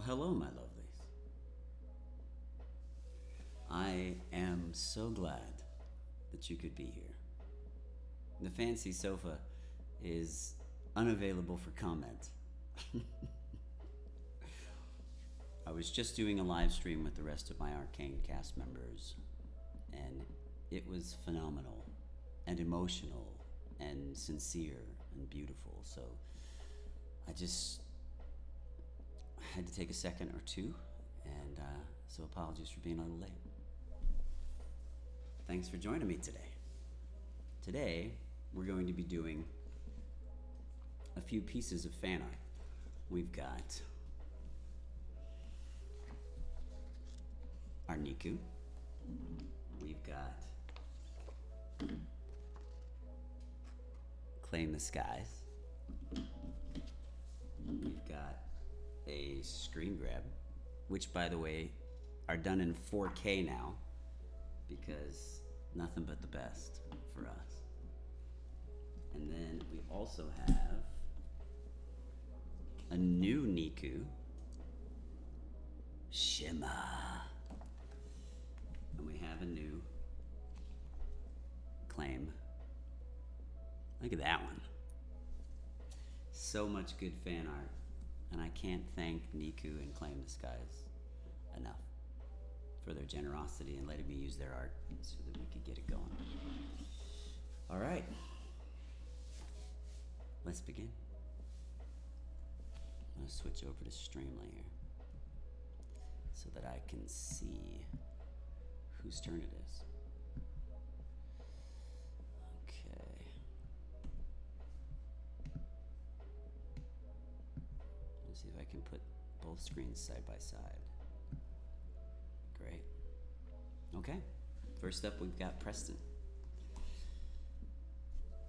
Well, hello, my lovelies. I am so glad that you could be here. The fancy sofa is unavailable for comment. I was just doing a live stream with the rest of my Arcane cast members, and it was phenomenal and emotional and sincere and beautiful. So I just had to take a second or two, and so apologies for being a little late. Thanks for joining me today. Today, we're going to be doing a few pieces of fan art. We've got our Niku. We've got Claintheskies. We've got a screen grab, which, by the way, are done in 4K now, because nothing but the best for us. And then we also have a new Niku, Shima. And we have a new Claim. Look at that one. So much good fan art. And I can't thank Niku and Claintheskies enough for their generosity and letting me use their art so that we could get it going. All right. Let's begin. I'm going to switch over to Streamly here so that I can see whose turn it is. Okay. Let's see if I can put both screens side by side. Great. Okay. First up, we've got Preston.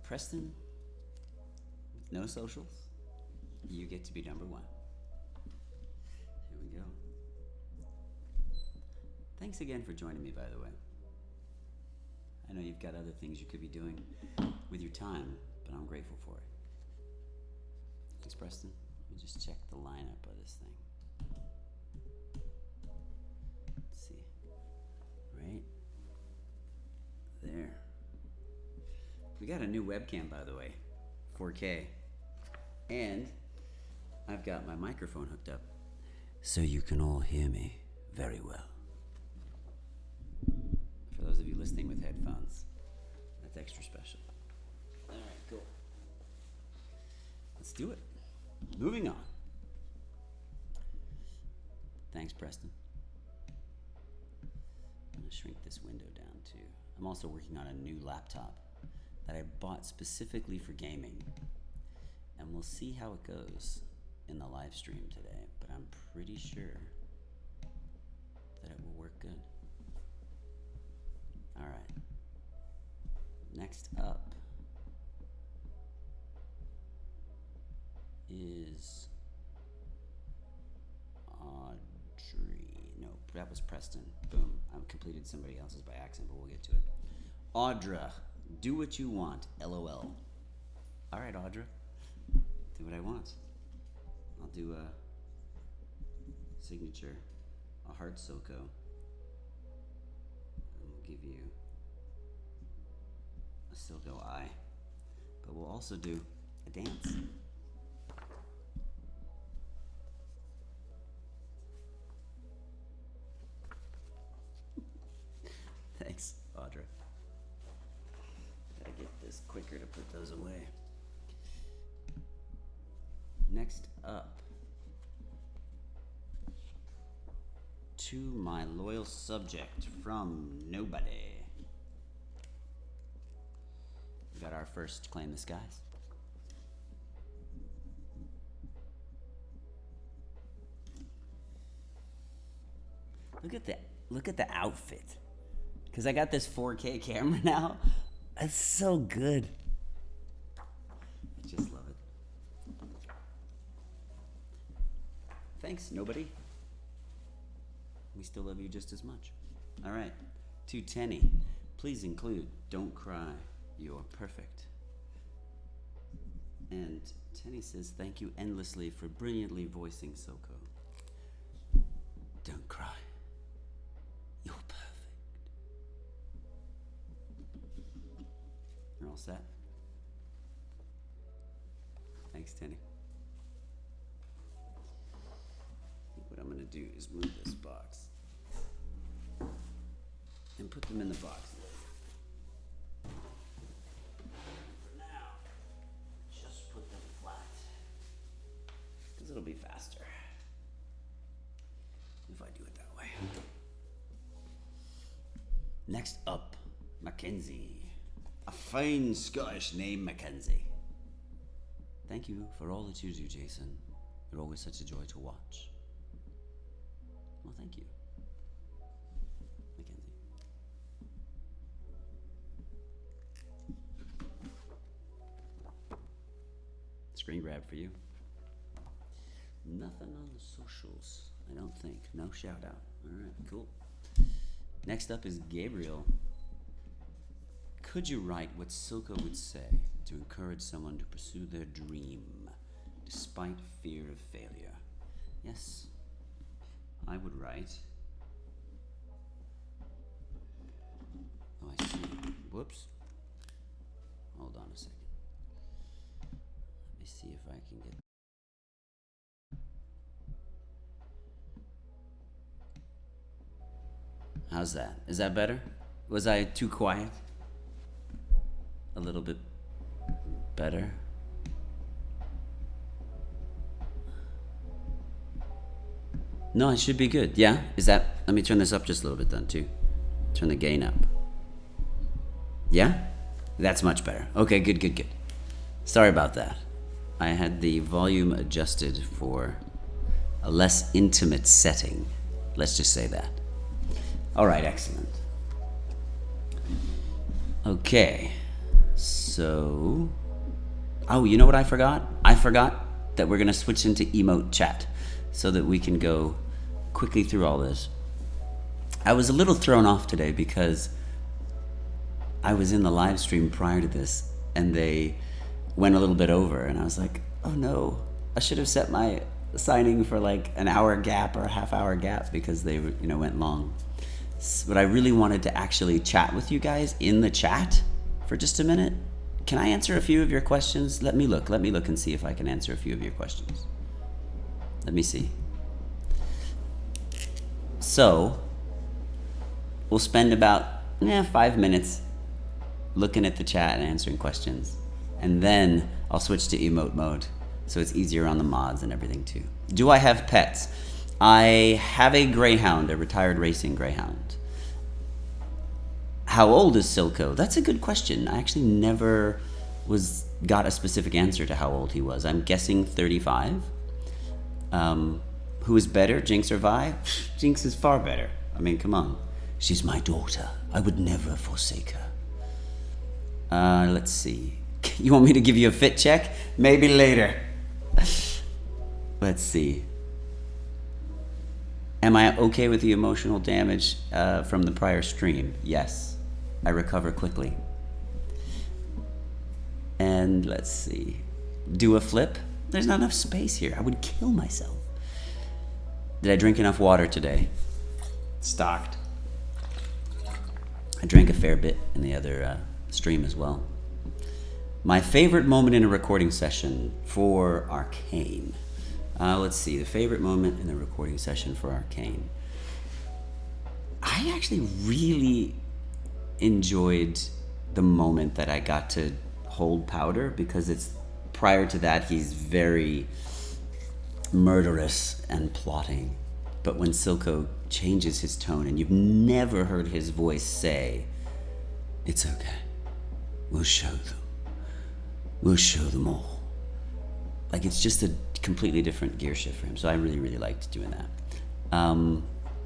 Preston, with no socials, you get to be number one. Here we go. Thanks again for joining me, by the way. I know you've got other things you could be doing with your time, but I'm grateful for it. Thanks, Preston. Let me just check the lineup of this thing. Let's see. Right there. We got a new webcam, by the way, 4K. And I've got my microphone hooked up so you can all hear me very well. For those of you listening with headphones, that's extra special. All right, cool. Let's do it. Moving on. Thanks, Preston. I'm gonna shrink this window down too. I'm also working on a new laptop that I bought specifically for gaming. And we'll see how it goes in the live stream today, but I'm pretty sure that it will work good. All right. Next up is Audrey. No, that was Preston. Boom. I completed somebody else's by accident, but we'll get to it. Audra, do what you want. LOL. All right, Audra. Do what I want. I'll do a signature, a heart Silco. And we'll give you a Silco eye. But we'll also do a dance. Thanks, Audra. Gotta get this quicker to put those away. Next up, to my loyal subject from nobody. We got our first Claintheskies. Look at the outfit. Because I got this 4K camera now. It's so good. I just love it. Thanks, nobody. We still love you just as much. All right. To Tenny, please include Don't Cry, You're Perfect. And Tenny says, thank you endlessly for brilliantly voicing Silco. Thanks, Tenny. I think what I'm gonna do is move this box and put them in the box. For now, just put them flat, because it'll be faster if I do it that way. Next up, Mackenzie. A fine Scottish name, Mackenzie. Thank you for all that you do, Jason. You're always such a joy to watch. Well, thank you, Mackenzie. Screen grab for you. Nothing on the socials, I don't think. No shout out. All right, cool. Next up is Gabriel. Could you write what Silco would say to encourage someone to pursue their dream despite fear of failure? Yes, I would write. Oh, I see. Whoops. Hold on a second. Let me see if I can get. How's that? Is that better? Was I too quiet? A little bit better? No, it should be good. Yeah? Is that... Let me turn this up just a little bit then, too. Turn the gain up. Yeah? That's much better. Okay, good, good, good. Sorry about that. I had the volume adjusted for a less intimate setting. Let's just say that. All right, excellent. Okay. So... Oh, you know what I forgot? I forgot that we're going to switch into emote chat so that we can go quickly through all this. I was a little thrown off today because I was in the live stream prior to this and they went a little bit over and I was like, oh no, I should have set my signing for like an hour gap or a half hour gap because they went long. But I really wanted to actually chat with you guys in the chat for just a minute. Can I answer a few of your questions? Let me look and see if I can answer a few of your questions. Let me see. So, we'll spend about 5 minutes looking at the chat and answering questions. And then I'll switch to emote mode so it's easier on the mods and everything too. Do I have pets? I have a greyhound, a retired racing greyhound. How old is Silco? That's a good question. I actually never got a specific answer to how old he was. I'm guessing 35. Who is better, Jinx or Vi? Jinx is far better. I mean, come on. She's my daughter. I would never forsake her. Let's see. You want me to give you a fit check? Maybe later. Let's see. Am I okay with the emotional damage from the prior stream? Yes. I recover quickly. And let's see. Do a flip? There's not enough space here. I would kill myself. Did I drink enough water today? Stocked. I drank a fair bit in the other stream as well. My favorite moment in a recording session for Arcane. Let's see, the favorite moment in the recording session for Arcane. I actually really enjoyed the moment that I got to hold Powder because it's prior to that he's very murderous and plotting. But when Silco changes his tone and you've never heard his voice say, "It's okay, we'll show them. We'll show them all." Like it's just a completely different gear shift for him. So I really, really liked doing that.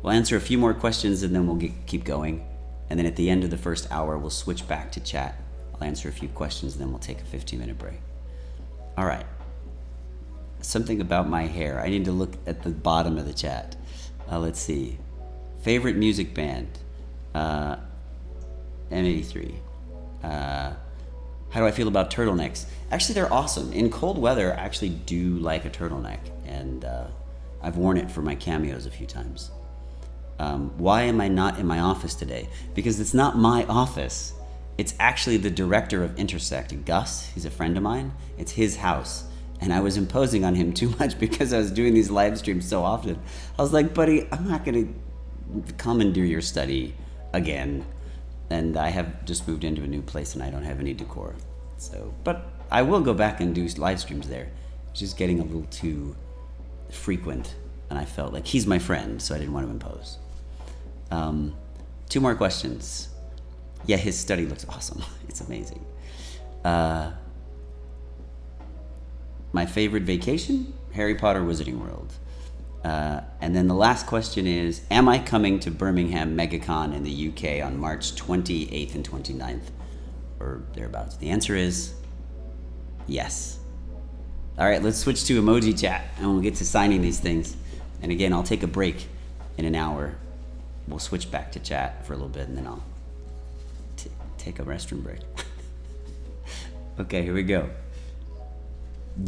We'll answer a few more questions and then we'll keep going. And then at the end of the first hour, we'll switch back to chat. I'll answer a few questions and then we'll take a 15-minute break. All right. Something about my hair. I need to look at the bottom of the chat. Let's see. Favorite music band? M83. How do I feel about turtlenecks? Actually, they're awesome. In cold weather, I actually do like a turtleneck, and I've worn it for my cameos a few times. Why am I not in my office today? Because it's not my office. It's actually the director of Intersect, Gus. He's a friend of mine. It's his house, And I was imposing on him too much because I was doing these live streams so often. I was like, buddy, I'm not going to commandeer your study again. And I have just moved into a new place and I don't have any decor. So, but I will go back and do live streams there. It's just getting a little too frequent. And I felt like he's my friend, so I didn't want to impose. 2 more questions. Yeah, his study looks awesome. It's amazing. My favorite vacation? Harry Potter Wizarding World. And then the last question is, am I coming to Birmingham MegaCon in the UK on March 28th and 29th? Or thereabouts. The answer is yes. All right, let's switch to emoji chat and we'll get to signing these things. And again, I'll take a break in an hour. We'll switch back to chat for a little bit and then I'll take a restroom break. Okay, here we go.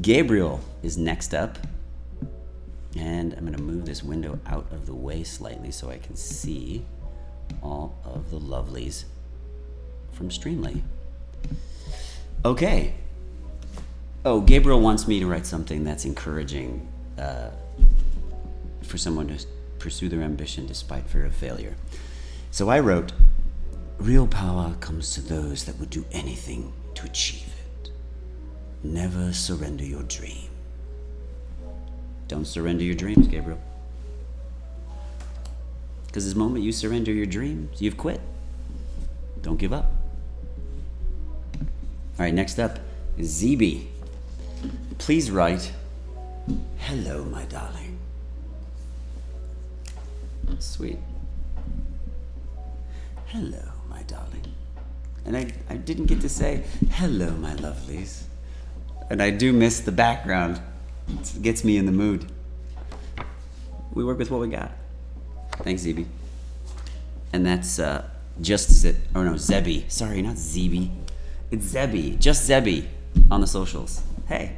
Gabriel is next up. And I'm gonna move this window out of the way slightly so I can see all of the lovelies from Streamly. Okay. Oh, Gabriel wants me to write something that's encouraging for someone to pursue their ambition despite fear of failure. So I wrote, real power comes to those that would do anything to achieve it. Never surrender your dream. Don't surrender your dreams, Gabriel. Because the moment you surrender your dreams, you've quit. Don't give up. All right, next up is ZB. Please write, hello, my darling. Sweet. Hello, my darling. And I didn't get to say, hello, my lovelies. And I do miss the background. It gets me in the mood. We work with what we got. Thanks, ZB. And that's Zebby. Sorry, not ZB. It's Zebby. Just Zebby on the socials. Hey,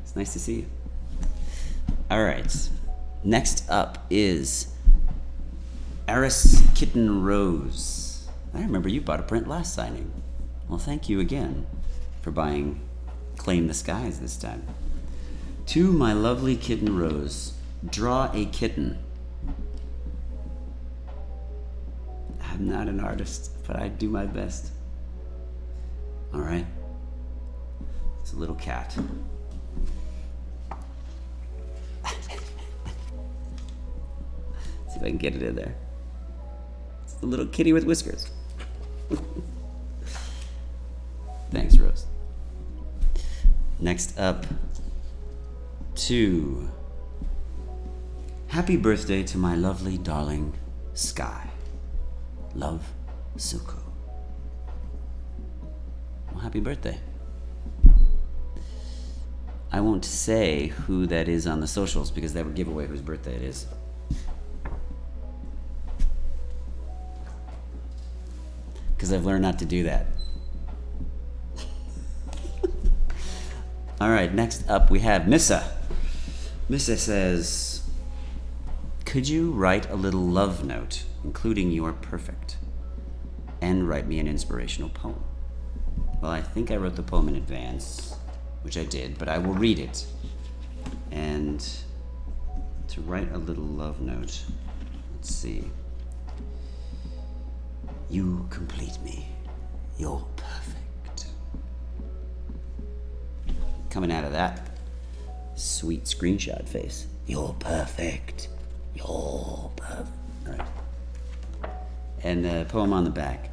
it's nice to see you. All right. Next up is Aris Kitten Rose. I remember you bought a print last signing. Well, thank you again for buying Claintheskies this time. To my lovely kitten Rose, draw a kitten. I'm not an artist, but I do my best. All right. It's a little cat. See if I can get it in there. It's a little kitty with whiskers. Thanks, Rose. Next up, to happy birthday to my lovely darling Sky. Love, Silco. Well, happy birthday. I won't say who that is on the socials because that would give away whose birthday it is. Because I've learned not to do that. All right, next up we have Missa. Missa says, could you write a little love note, including you're perfect, and write me an inspirational poem? Well, I think I wrote the poem in advance, which I did, but I will read it. And to write a little love note, let's see. You complete me. You're perfect. Coming out of that sweet screenshot face. You're perfect. You're perfect. All right. And the poem on the back.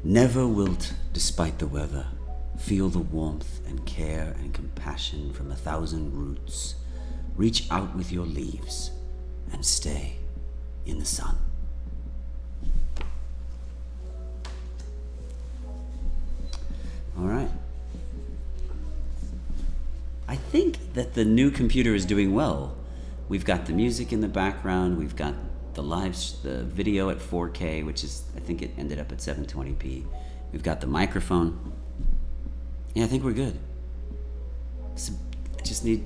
Never wilt despite the weather. Feel the warmth and care and compassion from 1,000 roots. Reach out with your leaves and stay in the sun. All right. I think that the new computer is doing well. We've got the music in the background. We've got the video at 4K, which is, I think it ended up at 720p. We've got the microphone. Yeah, I think we're good. So I just need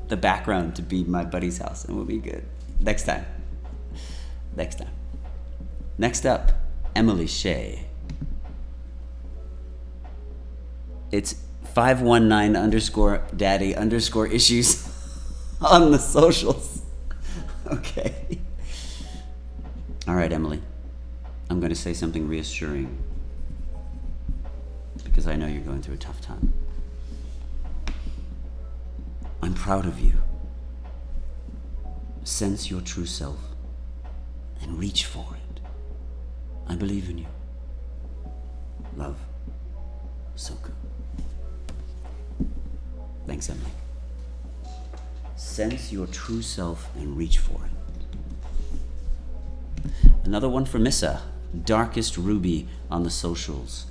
the background to be my buddy's house and we'll be good. Next time. Next time. Next up, Emily Shea. It's 519 underscore daddy underscore issues on the socials. Okay. All right, Emily. I'm going to say something reassuring because I know you're going through a tough time. I'm proud of you. Sense your true self and reach for it. I believe in you. Love, Silco. Thanks, Emily. Sense your true self and reach for it. Another one for Missa, Darkest Ruby on the socials.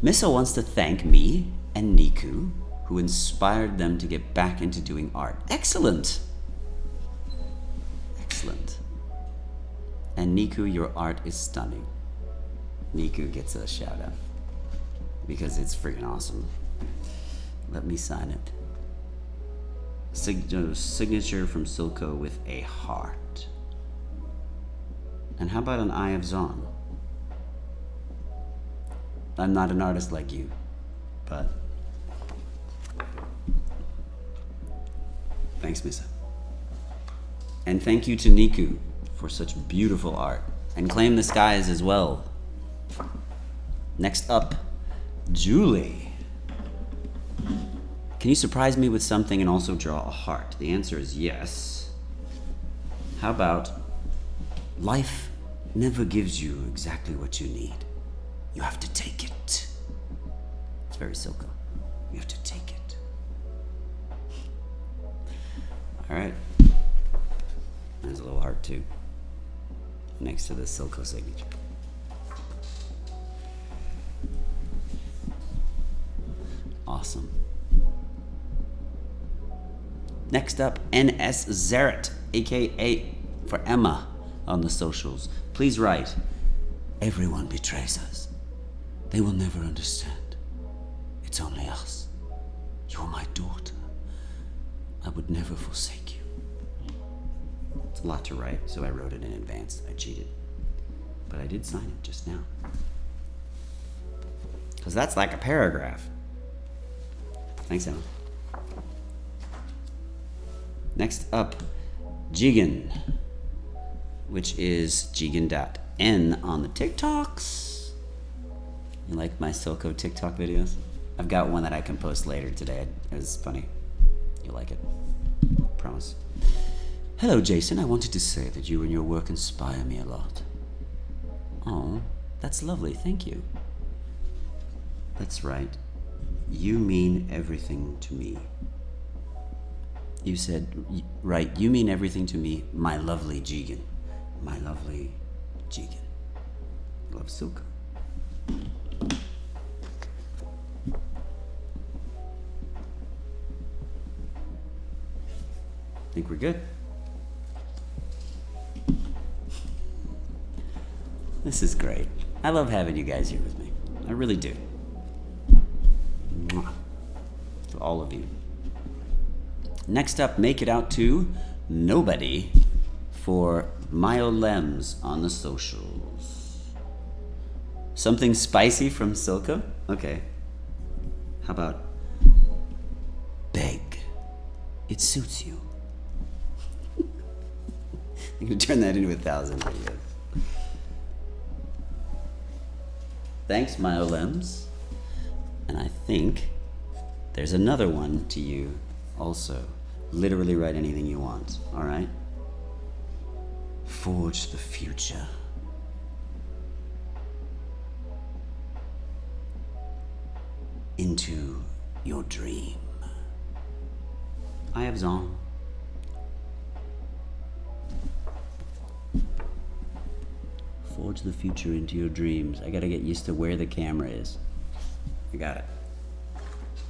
Missa wants to thank me and Niku, who inspired them to get back into doing art. Excellent! Excellent. And Niku, your art is stunning. Niku gets a shout out because it's freaking awesome. Let me sign it. Signature from Silco with a heart. And how about an Eye of Zon? I'm not an artist like you, but thanks, Missa. And thank you to Niku for such beautiful art. And Claintheskies as well. Next up, Julie. Can you surprise me with something and also draw a heart? The answer is yes. How about, life never gives you exactly what you need. You have to take it. It's very Silco. You have to take it. All right. There's a little heart too, next to the Silco signature. Awesome. Next up, NS Zaret, aka for Emma on the socials. Please write, everyone betrays us. They will never understand. It's only us. You're my daughter. I would never forsake you. It's a lot to write, so I wrote it in advance. I cheated. But I did sign it just now. Because that's like a paragraph. Thanks, Emma. Next up, Jigen, which is Jigen.n on the TikToks. You like my Silco TikTok videos? I've got one that I can post later today. It was funny. You'll like it. Promise. Hello, Jason. I wanted to say that you and your work inspire me a lot. Oh, that's lovely. Thank you. That's right. You mean everything to me. You said, right, you mean everything to me, my lovely Jigen. My lovely Jigen. Love, Silco. Think we're good? This is great. I love having you guys here with me. I really do. Mwah. To all of you. Next up, make it out to Nobody for Myolems on the socials. Something spicy from Silco? Okay. How about beg? It suits you. I'm gonna turn that into 1,000 videos. Thanks, Myolems. And I think there's another one to you also. Literally write anything you want, all right? Forge the future. Into your dream. I have Zong. Forge the future into your dreams. I gotta get used to where the camera is. I got it.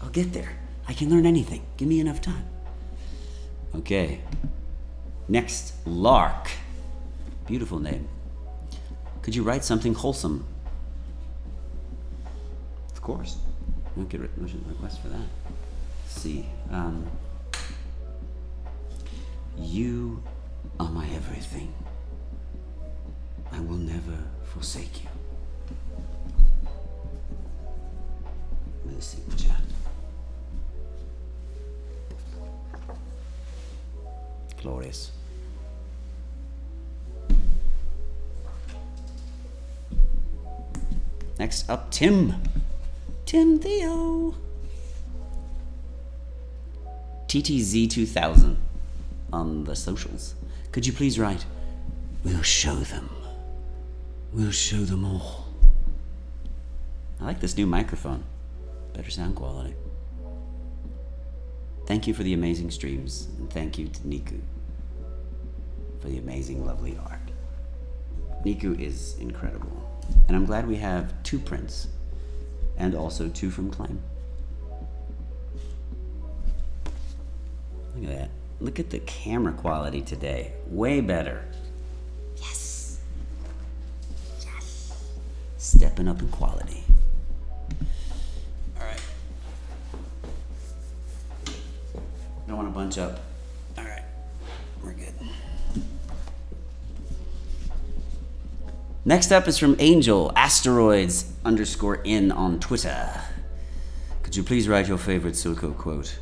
I'll get there. I can learn anything. Give me enough time. Okay. Next, Lark. Beautiful name. Could you write something wholesome? Of course. I'll get a request for that. Let's see. You are my everything. I will never forsake you. With a signature. glorious. Next up, Tim. Tim Theo. TTZ2000 on the socials. Could you please write, "We'll show them. We'll show them all." I like this new microphone. Better sound quality. Thank you for the amazing streams, and thank you to Niku for the amazing, lovely art. Niku is incredible. And I'm glad we have 2 prints, and also 2 from Claim. Look at that. Look at the camera quality today. Way better. Yes. Yes. Stepping up in quality. All right. Don't want to bunch up. All right. We're good. Next up is from Angel Asteroids_in on Twitter. Could you please write your favorite Silco quote?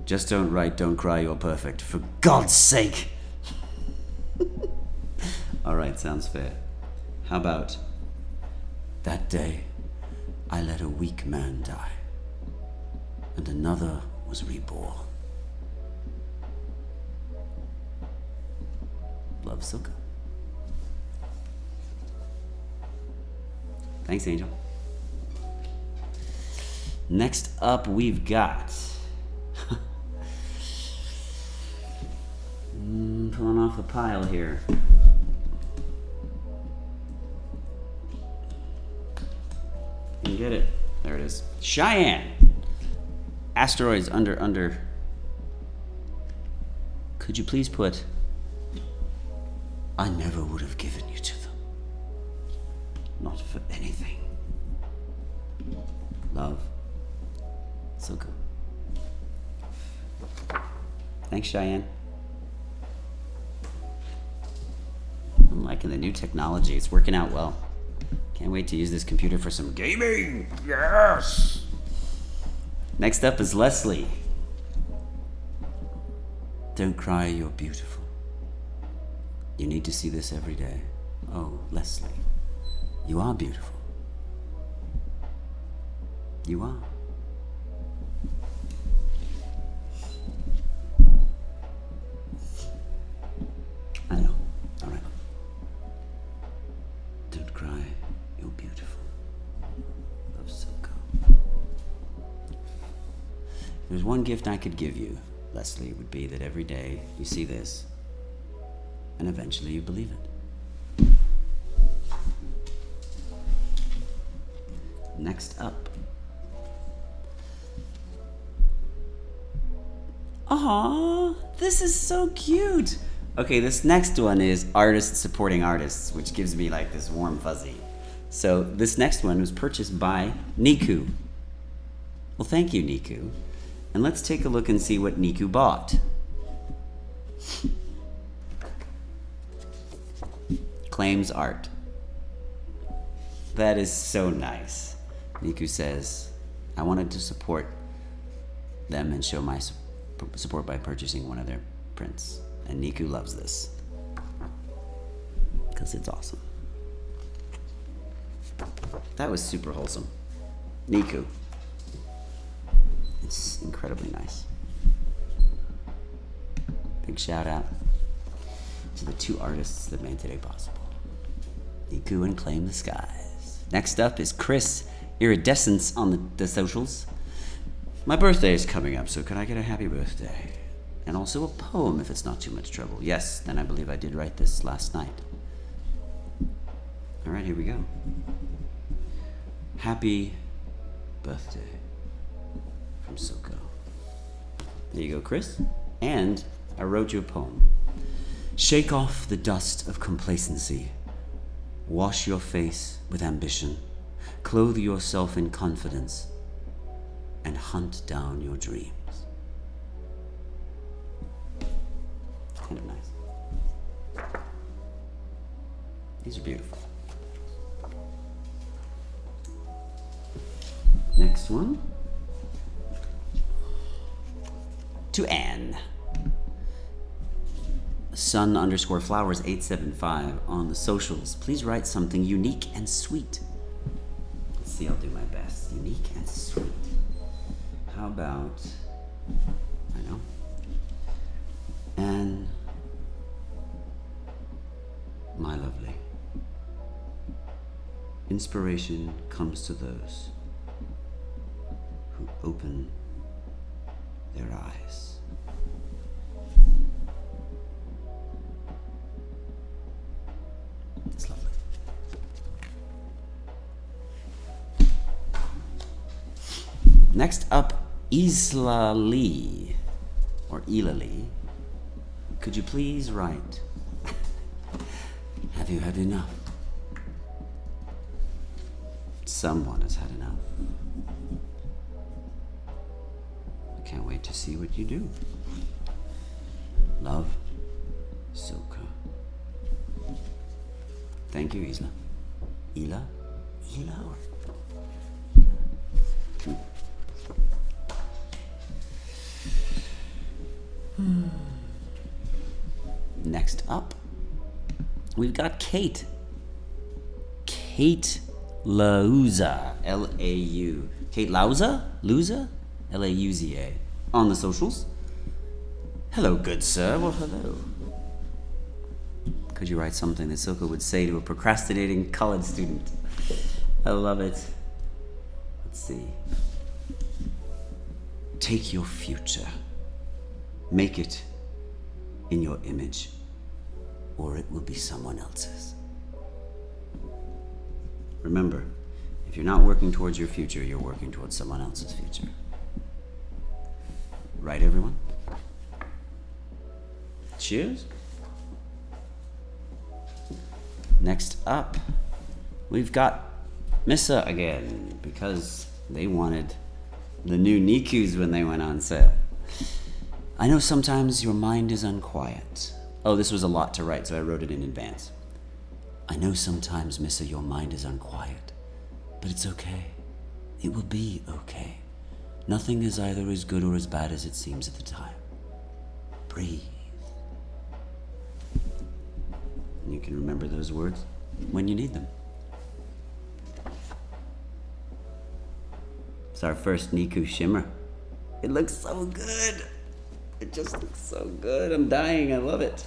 Just don't write, don't cry, you're perfect. For God's sake. Alright, sounds fair. How about, that day I let a weak man die, and another was reborn. Love, Silco. Thanks, Angel. Next up, we've got... pulling off the pile here. You get it. There it is. Cheyenne. Asteroids under. Could you please put, "I never would have given you to them. Not for anything. Love. Silco." Thanks, Cheyenne. I'm liking the new technology. It's working out well. Can't wait to use this computer for some gaming. Yes! Next up is Leslie. Don't cry, you're beautiful. You need to see this every day. Oh, Leslie, you are beautiful. You are. I know. All right. Don't cry. You're beautiful. Love, Silco. If there's one gift I could give you, Leslie, would be that every day you see this, and eventually you believe it. Next up. Aww, this is so cute. Okay, this next one is artists supporting artists, which gives me like this warm fuzzy. So this next one was purchased by Niku. Well, thank you, Niku. And let's take a look and see what Niku bought. Claims art. That is so nice. Niku says, I wanted to support them and show my support by purchasing one of their prints. And Niku loves this, because it's awesome. That was super wholesome. Niku. It's incredibly nice. Big shout out to the 2 artists that made today possible. Niku and Claintheskies. Next up is Chris Iridescence on the socials. My birthday is coming up, so could I get a happy birthday? And also a poem if it's not too much trouble. Yes, then I believe I did write this last night. All right, here we go. Happy birthday from Silco. There you go, Chris. And I wrote you a poem. Shake off the dust of complacency. Wash your face with ambition. Clothe yourself in confidence. And hunt down your dreams. Kind of nice. These are beautiful. Next one. To Anne. sun_flowers875 on the socials. Please write something unique and sweet. Let's see, I'll do my best. Unique and sweet. How about, I know, and my lovely. Inspiration comes to those who open their eyes. It's lovely. Next up, Isla Lee, or Ela Lee. Could you please write, have you had enough? Someone has had enough. I can't wait to see what you do. Love, Silco. Thank you, Isla. Ela? Ela or? Next up, we've got Kate. Kate Lauza, L-A-U. Kate Lauza? Lauza? L-A-U-Z-A. On the socials. Hello, good sir. Well, hello. Could you write something that Silco would say to a procrastinating college student? I love it. Let's see. Take your future. Make it in your image, or it will be someone else's. Remember, if you're not working towards your future, you're working towards someone else's future. Right, everyone? Cheers. Next up, we've got Missa again, because they wanted the new Nikus when they went on sale. I know sometimes your mind is unquiet. Oh, this was a lot to write, so I wrote it in advance. I know sometimes, Missa, your mind is unquiet, but it's okay. It will be okay. Nothing is either as good or as bad as it seems at the time. Breathe. And you can remember those words when you need them. It's our first Niku shimmer. It looks so good. It just looks so good. I'm dying. I love it.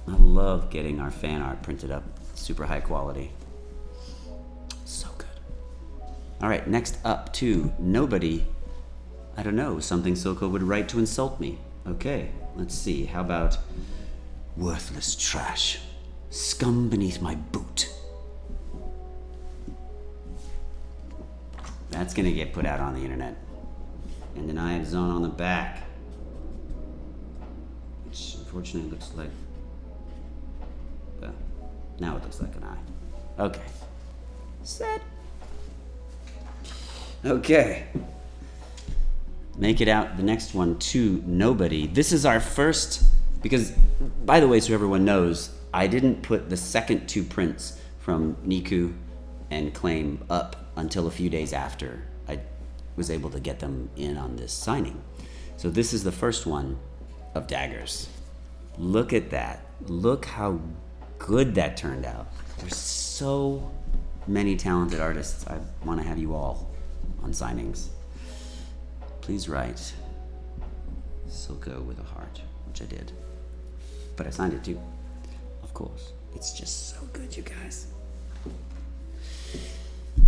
I love getting our fan art printed up. Super high quality. So good. All right, next up to nobody. I don't know, something Silco would write to insult me. Okay, let's see. How about worthless trash. Scum beneath my boot. That's gonna get put out on the internet. And an eye of zone on the back. Which unfortunately looks like, well, now it looks like an eye. Okay. Set. Okay. Make it out, the next one, to nobody. This is our first, because, by the way, so everyone knows, I didn't put the second two prints from Niku and Claim up until a few days after I was able to get them in on this signing. So this is the first one of Daggers. Look at that. Look how good that turned out. There's so many talented artists. I want to have you all on signings. Please write Silco with a heart, which I did. But I signed it too, of course. It's just so good, you guys.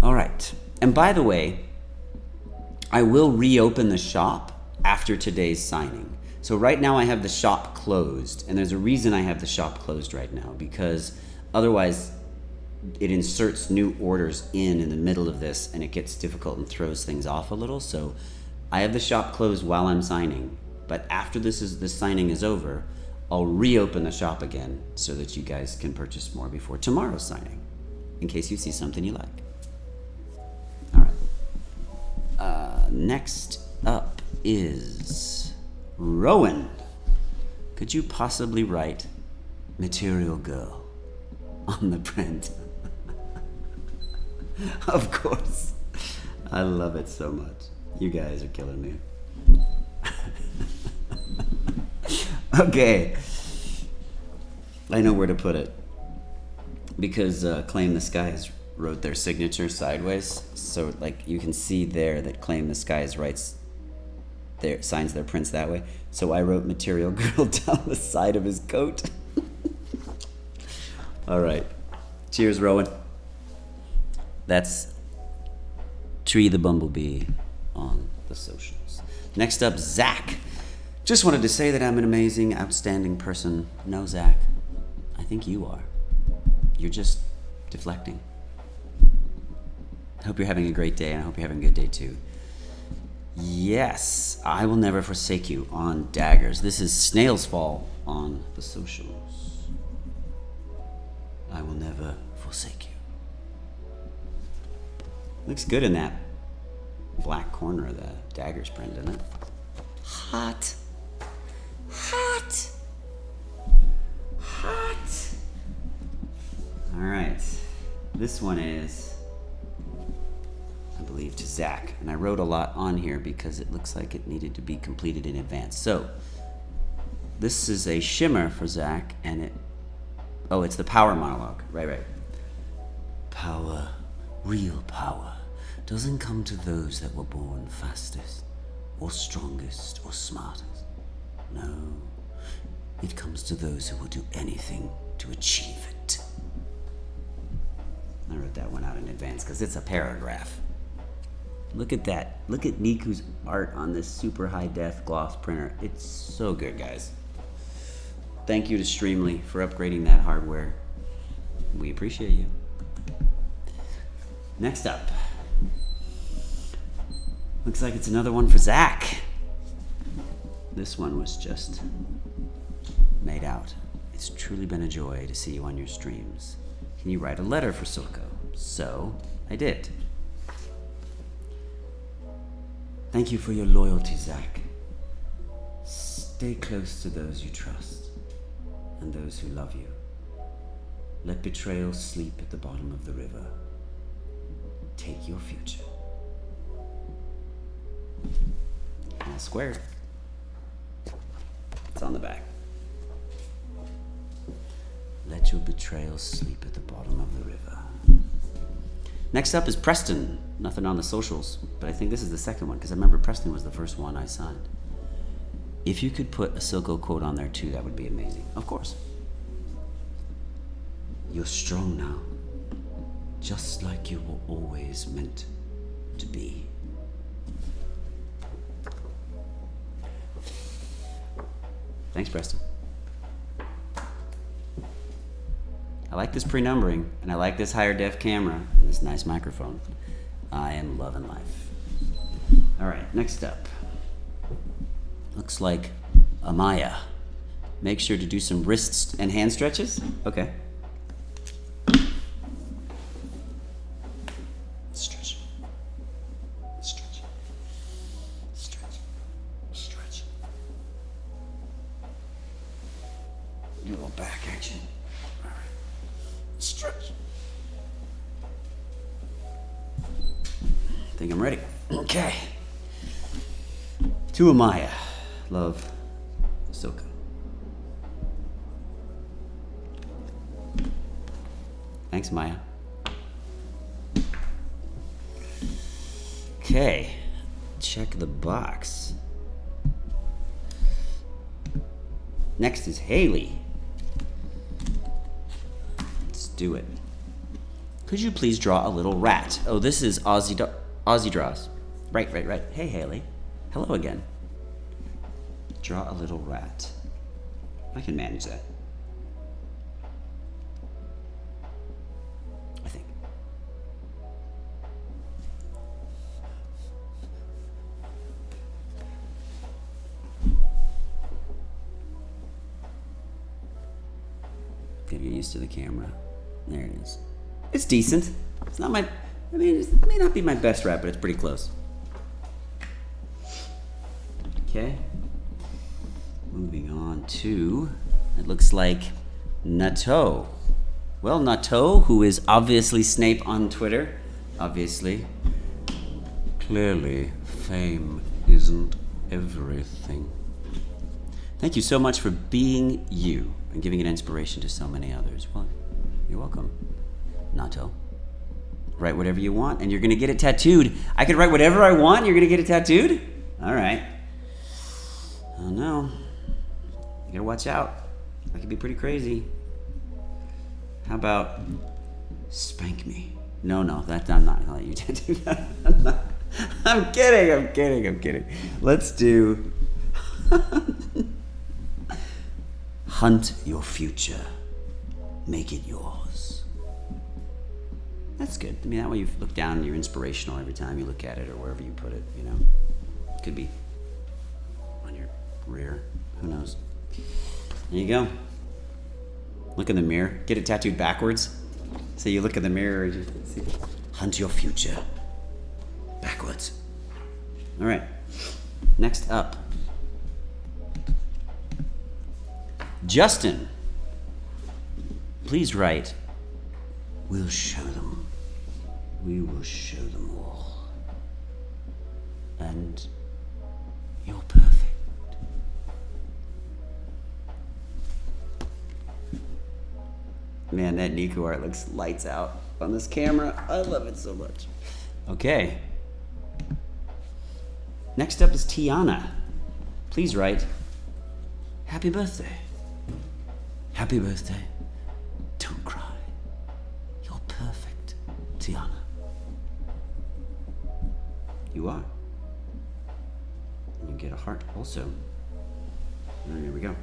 All right. And by the way, I will reopen the shop after today's signing. So right now I have the shop closed, and there's a reason I have the shop closed right now, because otherwise it inserts new orders in the middle of this, and it gets difficult and throws things off a little. So I have the shop closed while I'm signing, but after this signing is over, I'll reopen the shop again so that you guys can purchase more before tomorrow's signing, in case you see something you like. All right. Next up is Rowan. Could you possibly write Material Girl on the print? Of course. I love it so much. You guys are killing me. Okay. I know where to put it. Because Claintheskies wrote their signature sideways. So, like, you can see there that Claintheskies signs their prints that way. So I wrote Material Girl down the side of his coat. All right. Cheers, Rowan. That's Tree the Bumblebee on the socials. Next up, Zach. Just wanted to say that I'm an amazing, outstanding person. No, Zach, I think you are. You're just deflecting. I hope you're having a great day, and I hope you're having a good day too. Yes, I will never forsake you on Daggers. This is Snail's Fall on the socials. I will never forsake you. Looks good in that black corner of the Daggers print, doesn't it? Hot. Hot. Hot. All right. This one is, I believe, to Zach. And I wrote a lot on here because it looks like it needed to be completed in advance. So, this is a shimmer for Zach, and it's the power monologue. Right. Power, real power, doesn't come to those that were born fastest, or strongest, or smartest. No, it comes to those who will do anything to achieve it. I wrote that one out in advance because it's a paragraph. Look at that. Look at Niku's art on this super high def gloss printer. It's so good, guys. Thank you to Streamly for upgrading that hardware. We appreciate you. Next up. Looks like it's another one for Zach. This one was just made out. It's truly been a joy to see you on your streams. Can you write a letter for Silco? So, I did. Thank you for your loyalty, Zach. Stay close to those you trust and those who love you. Let betrayal sleep at the bottom of the river. Take your future. And a square. It's on the back. Let your betrayal sleep at the bottom of the river. Next up is Preston. Nothing on the socials, but I think this is the second one because I remember Preston was the first one I signed. If you could put a Silco quote on there too, that would be amazing. Of course. You're strong now, just like you were always meant to be. Thanks, Preston. I like this pre-numbering, and I like this higher def camera, and this nice microphone. I am loving life. All right, next up. Looks like Amaya. Make sure to do some wrist and hand stretches. Okay. Stretch. Stretch. Stretch. Stretch. Do a little back action. All right. Stretch. I think I'm ready. Okay. To Amaya. Love, Silco. Thanks, Maya. Okay, check the box. Next is Haley. Let's do it. Could you please draw a little rat? Oh, this is Aussie Draws. Right. Hey, Haley. Hello again. Draw a little rat. I can manage that. I think. Gotta get used to the camera. There it is. It's decent. It's not my, it may not be my best rat, but it's pretty close. Okay. Moving on to, it looks like Nato. Well, Nato, who is obviously Snape on Twitter, obviously. Clearly, fame isn't everything. Thank you so much for being you and giving an inspiration to so many others. Well, you're welcome, Nato. Write whatever you want, and you're gonna get it tattooed. I could write whatever I want, you're gonna get it tattooed? All right. Oh no. You gotta watch out. That could be pretty crazy. How about spank me? No, I'm not gonna let you tattoo that. I'm kidding. Let's do hunt your future. Make it yours. That's good. I mean, that way you look down and you're inspirational every time you look at it or wherever you put it, you know. Could be on your rear. Who knows? There you go. Look in the mirror. Get it tattooed backwards. So you look in the mirror and just see. Hunt your future. Backwards. All right. Next up. Justin. Please write, we'll show them. We will show them all. And you're perfect. Man, that Nico art looks lights out on this camera. I love it so much. Okay. Next up is Tiana. Please write, happy birthday. Happy birthday. Don't cry. You're perfect, Tiana. You are. You get a heart also. Here we go.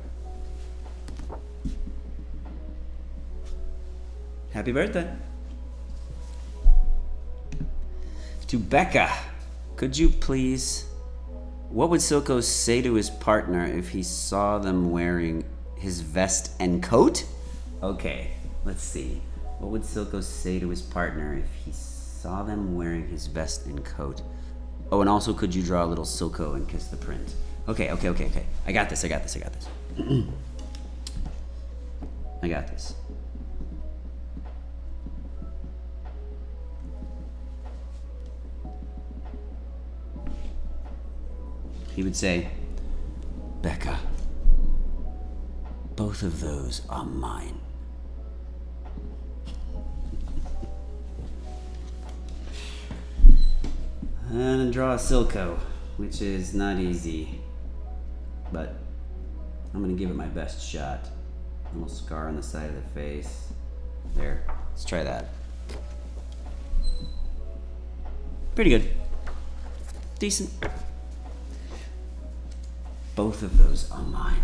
Happy birthday. To Becca, could you please, what would Silco say to his partner if he saw them wearing his vest and coat? Okay, let's see. What would Silco say to his partner if he saw them wearing his vest and coat? Oh, and also could you draw a little Silco and kiss the print? Okay. I got this. I got this. He would say, Becca, both of those are mine. And draw a Silco, which is not easy, but I'm gonna give it my best shot. A little scar on the side of the face. There, let's try that. Pretty good. Decent. Both of those are mine.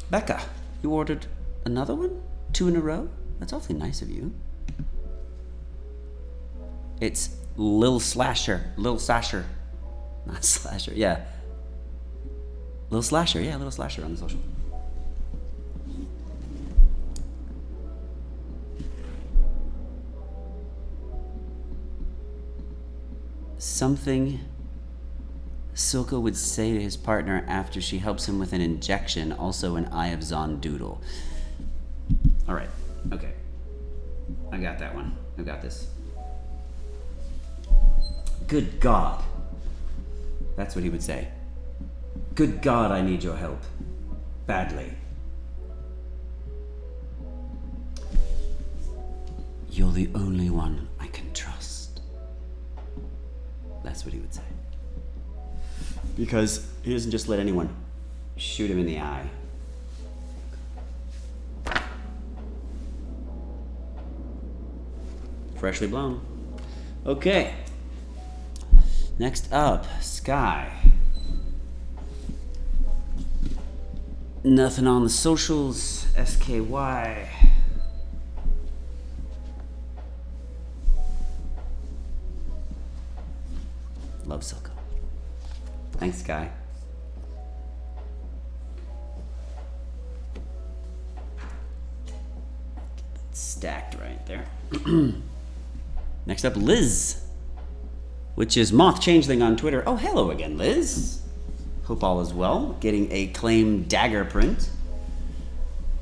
Becca, you ordered another one? 2 in a row? That's awfully nice of you. It's Lil Slasher. Not Slasher, yeah. Lil Slasher on the social. Something Silco would say to his partner after she helps him with an injection, also an Eye of Zon doodle. All right, okay. I got that one. I got this. Good God. That's what he would say. Good God, I need your help. Badly. You're the only one I can trust. That's what he would say. Because he doesn't just let anyone shoot him in the eye. Freshly blown. Okay. Next up, Sky. Nothing on the socials. SKY. Love Silco. Thanks, Sky. Stacked right there. Next up, Liz, which is Moth Changeling on Twitter. Oh, hello again, Liz. Hope all is well. Getting a claim dagger print.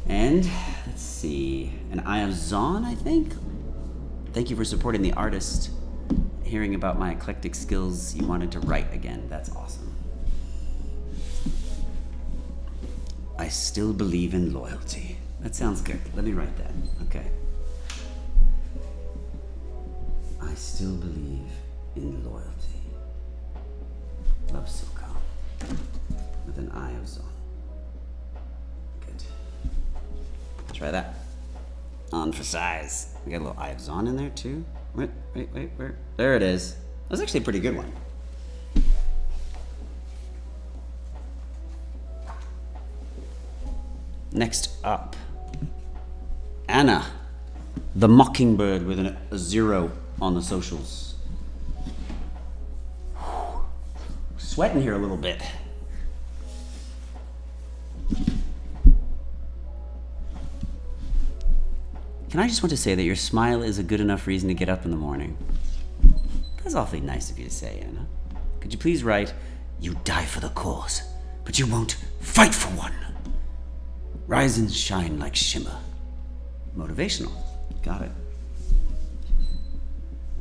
And, let's see, an Eye of Zon, I think? Thank you for supporting the artist. A hearing about my eclectic skills, you wanted to write again. That's awesome. I still believe in loyalty. That sounds good. Let me write that. Okay. I still believe in loyalty. Love Silco. With an eye of Zon. Good. Try that. On for size. We got a little eye of Zon in there too. Wait, where? There it is. That was actually a pretty good one. Next up, Anna, the Mockingbird with a 0 on the socials. Sweating here a little bit. Can I just want to say that your smile is a good enough reason to get up in the morning? That's awfully nice of you to say, Anna. Could you please write, you die for the cause, but you won't fight for one. Rise and shine like shimmer. Motivational. Got it.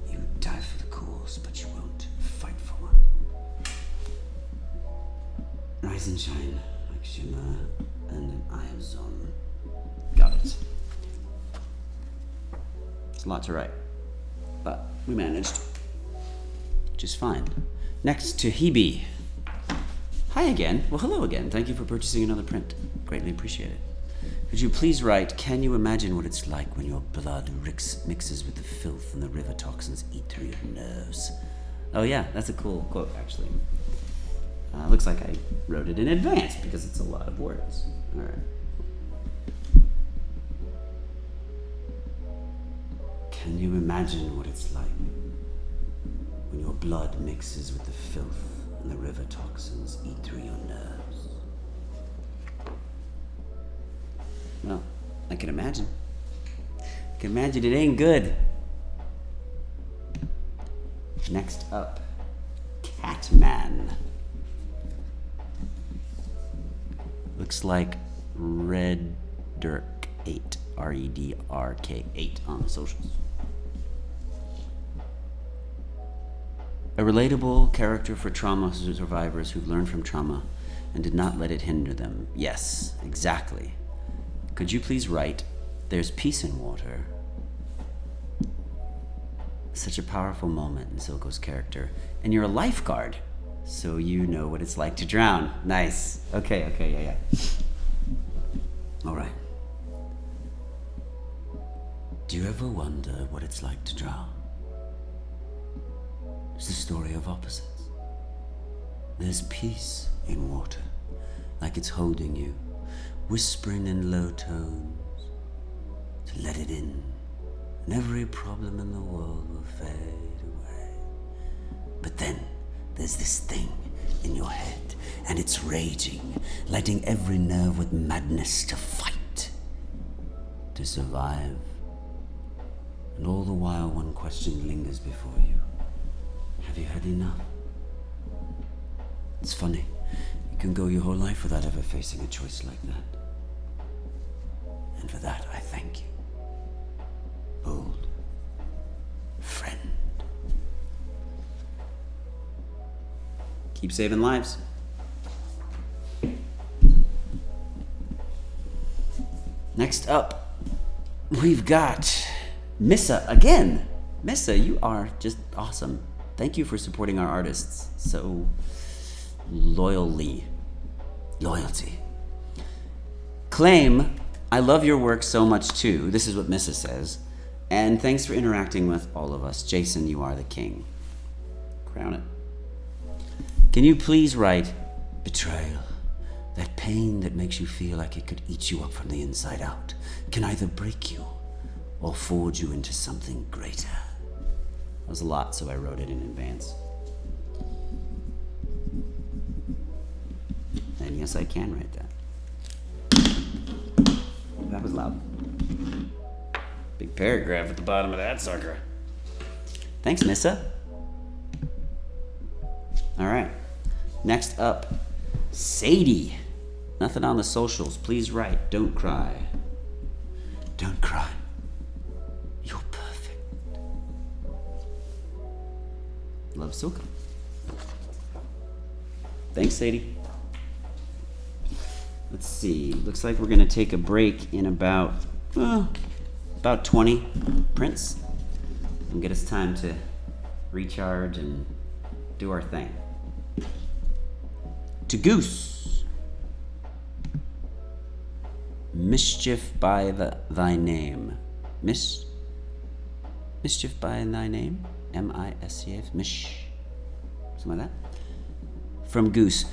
You die for the cause, but you won't fight for one. Rise and shine like shimmer and an eye of Zon. Got it. It's a lot to write, but we managed. Just fine. Next to Hebe. Hi again. Well, hello again. Thank you for purchasing another print. Greatly appreciate it. Could you please write, can you imagine what it's like when your blood mixes with the filth and the river toxins eat through your nerves? Oh yeah, that's a cool quote, actually. Looks like I wrote it in advance because it's a lot of words. All right. Can you imagine what it's like when your blood mixes with the filth and the river toxins eat through your nerves? Well, I can imagine. I can imagine it ain't good. Next up, Catman. Looks like Reddirk 8, REDRK 8 on the socials. A relatable character for trauma survivors who've learned from trauma and did not let it hinder them. Yes, exactly. Could you please write, there's peace in water. Such a powerful moment in Silco's character. And you're a lifeguard, so you know what it's like to drown. Nice. Okay, yeah. All right. Do you ever wonder what it's like to drown? It's the story of opposites. There's peace in water, like it's holding you, whispering in low tones to let it in, and every problem in the world will fade away. But then there's this thing in your head, and it's raging, lighting every nerve with madness to fight, to survive. And all the while one question lingers before you. Have you had enough? It's funny, you can go your whole life without ever facing a choice like that. And for that, I thank you. Old friend. Keep saving lives. Next up, we've got Missa again. Missa, you are just awesome. Thank you for supporting our artists so loyally. Loyalty. Claim, I love your work so much too. This is what Missa says. And thanks for interacting with all of us. Jason, you are the king. Crown it. Can you please write, betrayal, that pain that makes you feel like it could eat you up from the inside out, can either break you or forge you into something greater. That was a lot, so I wrote it in advance. And yes, I can write that. That was loud. Big paragraph at the bottom of that sucker. Thanks, Missa. All right. Next up, Sadie. Nothing on the socials. Please write. Don't cry. Don't cry. You're perfect. love Silco. Thanks, Sadie. Let's see. Looks like we're gonna take a break in about 20 prints and get us time to recharge and do our thing. To Goose. Mischief by thy name. Mischief by thy name? M-I-S-C-H? Something like that. From Goose.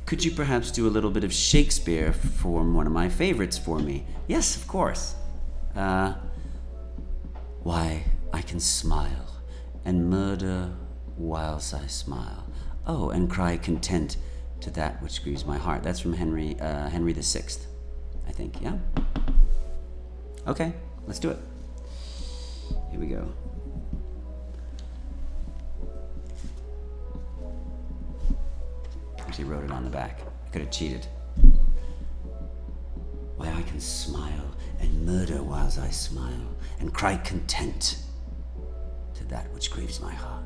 Could you perhaps do a little bit of Shakespeare from one of my favorites for me? Yes, of course. Why, I can smile and murder whilst I smile. Oh, and cry content to that which grieves my heart. That's from Henry VI, I think, yeah? Okay, let's do it. Here we go. Actually wrote it on the back. I could have cheated. Why, I can smile and murder whilst I smile, and cry content to that which grieves my heart.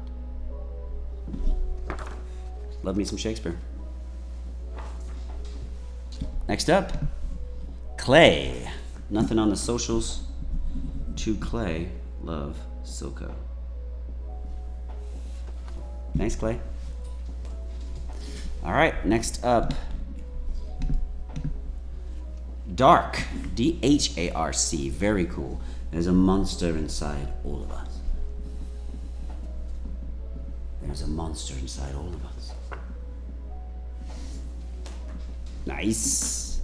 Love me some Shakespeare. Next up, Clay. Nothing on the socials. To Clay, love Silco. Thanks, Clay. All right, next up, Dark. D-H-A-R-C. Very cool. There's a monster inside all of us. There's a monster inside all of us. Nice.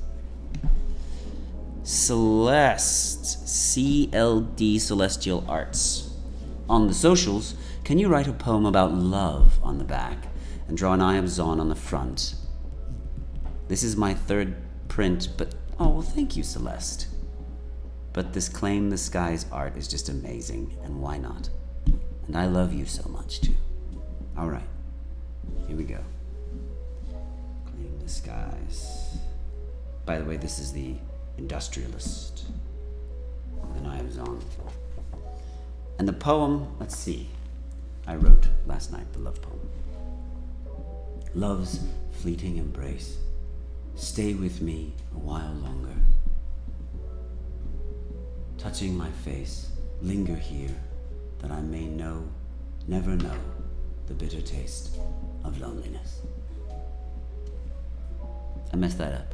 Celeste. C-L-D Celestial Arts. On the socials, can you write a poem about love on the back and draw an eye of Zon on the front? This is my third print, but oh, well, thank you, Celeste. But this Claintheskies art is just amazing, and why not? And I love you so much, too. All right, here we go. Claintheskies. By the way, this is the Industrialist with an eye of Zon. And the poem, let's see, I wrote last night, the love poem. Love's fleeting embrace, stay with me a while longer. Touching my face, linger here, that I may know, never know, the bitter taste of loneliness. I messed that up.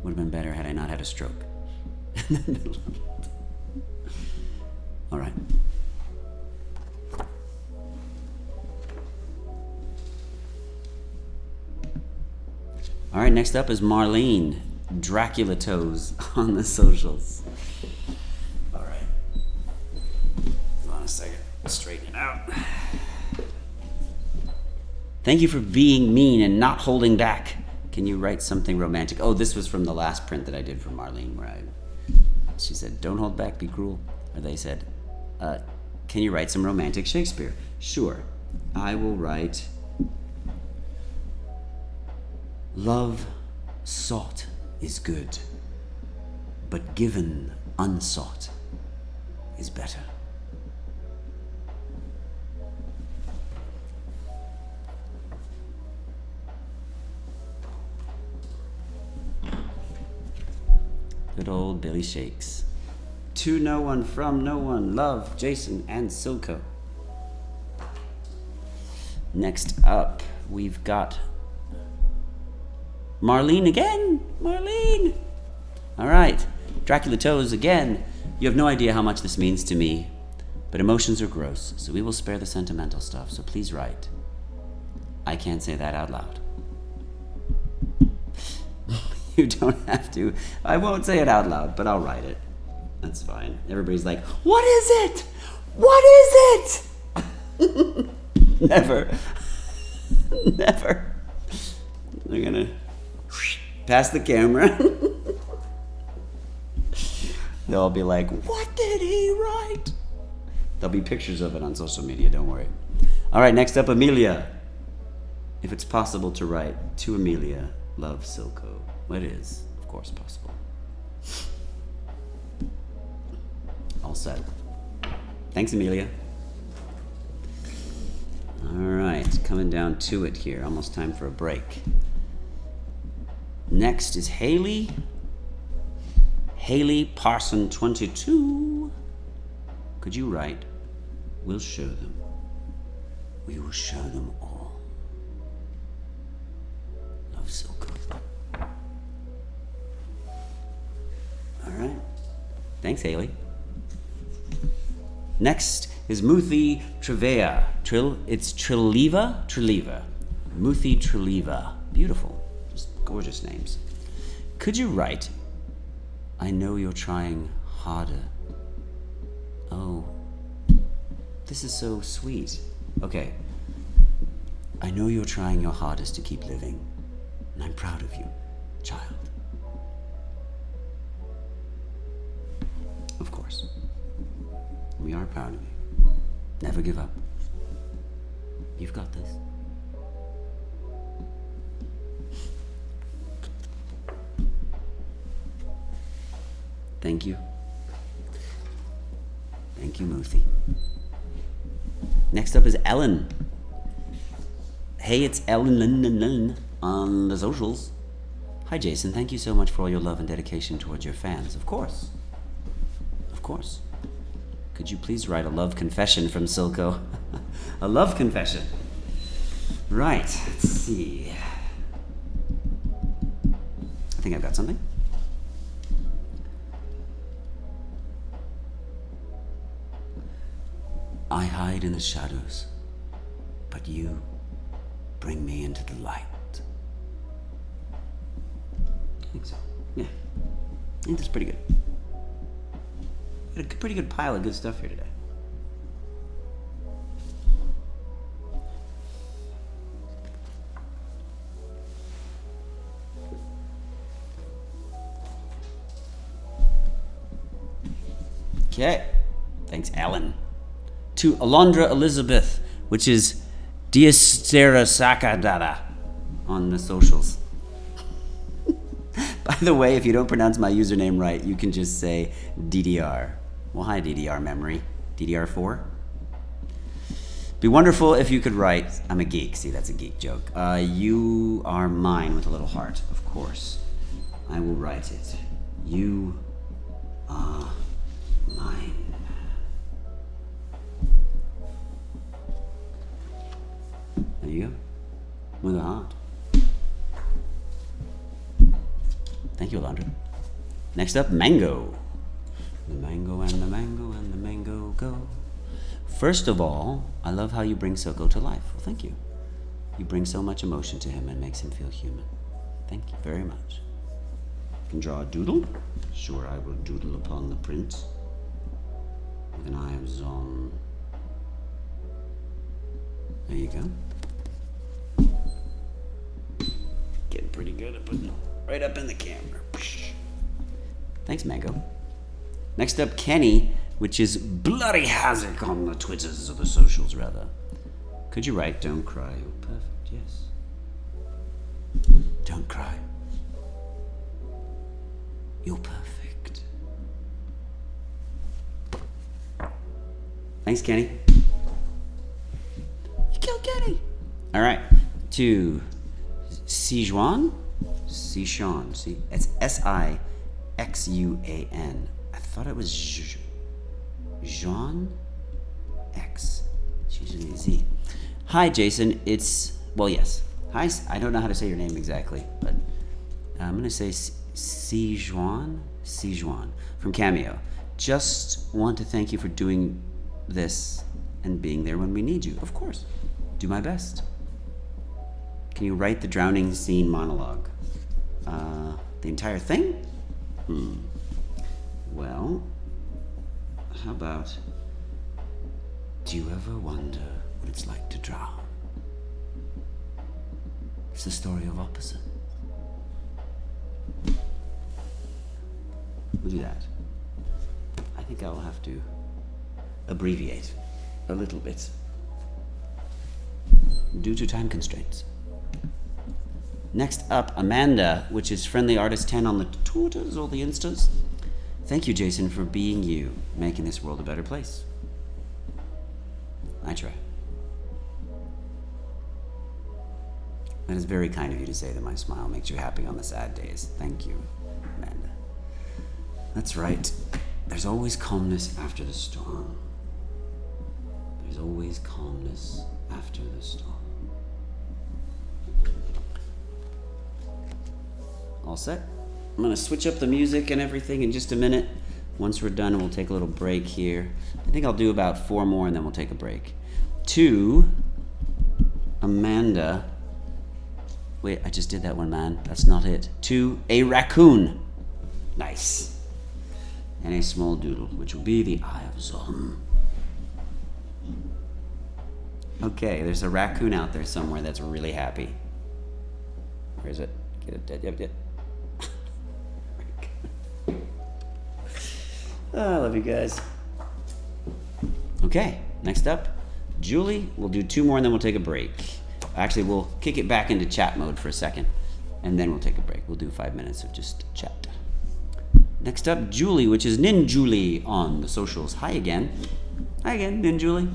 Would have been better had I not had a stroke. All right. All right, next up is Marlene. Dracula toes on the socials. All right. Hold on a second. Straighten it out. Thank you for being mean and not holding back. Can you write something romantic? Oh, this was from the last print that I did for Marlene, where she said, don't hold back, be cruel. Or they said, can you write some romantic Shakespeare? Sure. I will write, love sought is good, but given unsought is better. Good old Billy Shakes. To no one, from no one, love, Jason and Silco. Next up, we've got Marlene again. Marlene. All right. Dracula toes again. You have no idea how much this means to me, but emotions are gross, so we will spare the sentimental stuff, so please write. I can't say that out loud. You don't have to. I won't say it out loud, but I'll write it. That's fine. Everybody's like, what is it? What is it? Never. Never. They're gonna pass the camera. They'll all be like, what did he write? There'll be pictures of it on social media, don't worry. All right, next up, Amelia. If it's possible to write, to Amelia, love Silco. It is, of course, possible. All set. Thanks, Amelia. All Alright, coming down to it here. Almost time for a break. Next is Haley. Haley Parson 22. Could you write, "We'll show them. We will show them all." Love Silco. Alright. Thanks, Haley. Next is Muthi Trevea. It's Triliva? Triliva. Muthi Triliva. Beautiful. Just gorgeous names. Could you write, "I know you're trying harder." Oh, this is so sweet. Okay. I know you're trying your hardest to keep living, and I'm proud of you, child. Of course. We are proud of you. Never give up. You've got this. Thank you. Thank you, Muthi. Next up is Ellen. Hey, it's Ellen on the socials. Hi, Jason. Thank you so much for all your love and dedication towards your fans. Of course. Of course. Could you please write a love confession from Silco? A love confession. Right. Let's see. I think I've got something. I hide in the shadows, but you bring me into the light. I think so. Yeah. I think that's pretty good. Got a pretty good pile of good stuff here today. Okay. Thanks, Alan. To Alondra Elizabeth, which is Diastera Sakadada on the socials. By the way, if you don't pronounce my username right, you can just say DDR. Well, hi, DDR memory. DDR4? Be wonderful if you could write, I'm a geek. See, that's a geek joke. You are mine with a little heart, of course. I will write it. You are mine. There you go. With a heart. Thank you, Alondra. Next up, Mango. The mango and the mango and the mango go. First of all, I love how you bring Silco to life. Well, thank you. You bring so much emotion to him and makes him feel human. Thank you very much. You can draw a doodle. Sure, I will doodle upon the print. With an eyes on. There you go. Getting pretty good at putting it right up in the camera. Thanks, Mango. Next up, Kenny, which is Bloody Hazard on the Twitters or the socials, rather. Could you write, "Don't cry"? Oh, perfect, yes. Don't cry. You're perfect. Thanks, Kenny. You killed Kenny. All right, to Sijuan. Sishan. See, it's Sixuan. I thought it was Jean X. It's usually a Z. Hi, Jason. It's, well, yes. Hi. I don't know how to say your name exactly, but I'm gonna say Sijuan from Cameo. Just want to thank you for doing this and being there when we need you. Of course. Do my best. Can you write the drowning scene monologue? The entire thing? Well, how about, do you ever wonder what it's like to drown? It's the story of opposite. We'll do that. I think I'll have to abbreviate a little bit due to time constraints. Next up, Amanda, which is Friendly Artist 10 on the Twitters or the Instas. Thank you, Jason, for being you, making this world a better place. I try. That is very kind of you to say that my smile makes you happy on the sad days. Thank you, Amanda. That's right. There's always calmness after the storm. There's always calmness after the storm. All set? I'm gonna switch up the music and everything in just a minute. Once we're done, we'll take a little break here. I think I'll do about 4 more and then we'll take a break. To Amanda. Wait, I just did that one, man. That's not it. To a raccoon. Nice. And a small doodle, which will be the Eye of Zom. Okay, there's a raccoon out there somewhere that's really happy. Where is it? Get it dead. Yep. Oh, I love you guys. Okay, next up, Julie. We'll do 2 more and then we'll take a break. Actually, we'll kick it back into chat mode for a second and then we'll take a break. We'll do 5 minutes of just chat. Next up, Julie, which is Ninjulie on the socials. Hi again. Hi again, Ninjulie.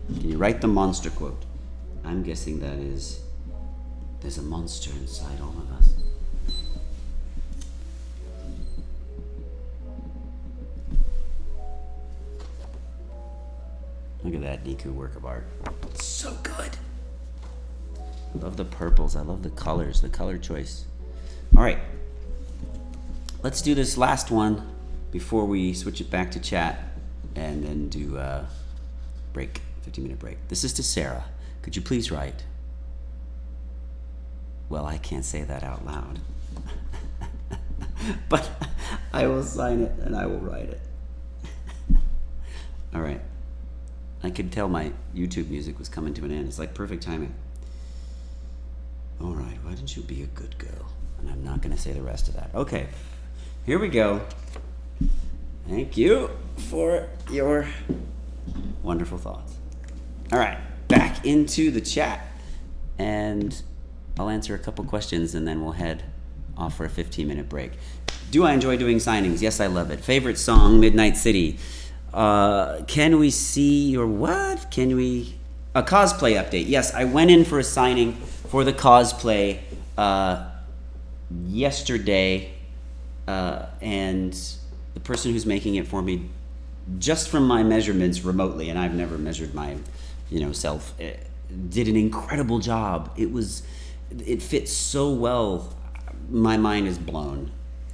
Can you write the monster quote? I'm guessing that is, there's a monster inside all of us. Look at that Niku work of art. It's so good. I love the purples. I love the colors, the color choice. All right. Let's do this last one before we switch it back to chat and then do a break, 15-minute break. This is to Sarah. Could you please write? Well, I can't say that out loud. But I will sign it and I will write it. All right. I could tell my YouTube music was coming to an end. It's like perfect timing. All right, why don't you be a good girl? And I'm not going to say the rest of that. Okay, here we go. Thank you for your wonderful thoughts. All right, back into the chat. And I'll answer a couple questions and then we'll head off for a 15-minute break. Do I enjoy doing signings? Yes, I love it. Favorite song, Midnight City. Can we see your what? Can we... A cosplay update. Yes, I went in for a signing for the cosplay yesterday, and the person who's making it for me, just from my measurements remotely, and I've never measured my, self, did an incredible job. It fits so well. My mind is blown.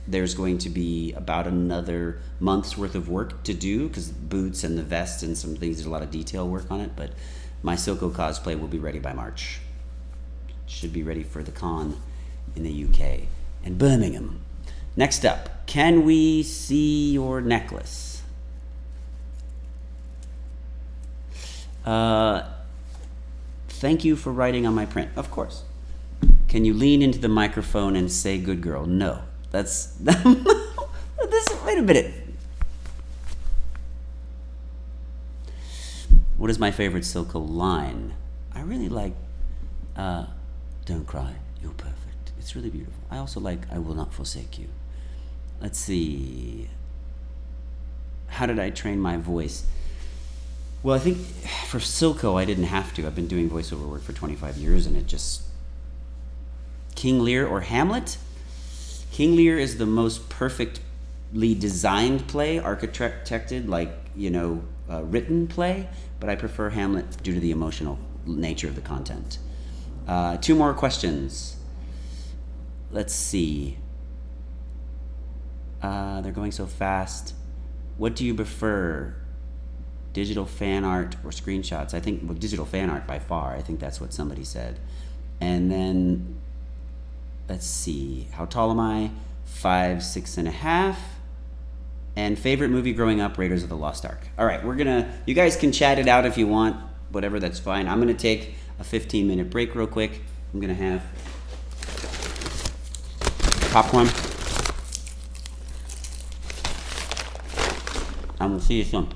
There's going to be about another month's worth of work to do because boots and the vest and some things, there's a lot of detail work on it, but my Silco cosplay will be ready by March. Should be ready for the con in the UK and Birmingham. Next up, can we see your necklace? Thank you for writing on my print. Of course. Can you lean into the microphone and say good girl? No. That's wait a minute. What is my favorite Silco line? I really like Don't Cry, You're Perfect. It's really beautiful. I also like I Will Not Forsake You. Let's see. How did I train my voice? Well, I think for Silco I didn't have to. I've been doing voiceover work for 25 years and it just... King Lear or Hamlet? King Lear is the most perfectly designed play, architected, written play, but I prefer Hamlet due to the emotional nature of the content. 2 more questions. Let's see. They're going so fast. What do you prefer? Digital fan art or screenshots? I think digital fan art by far. I think that's what somebody said. And then... let's see, how tall am I? 5', 6.5. And favorite movie growing up, Raiders of the Lost Ark. All right, you guys can chat it out if you want, whatever, that's fine. I'm gonna take a 15-minute break real quick. I'm gonna have popcorn. And we'll see you soon.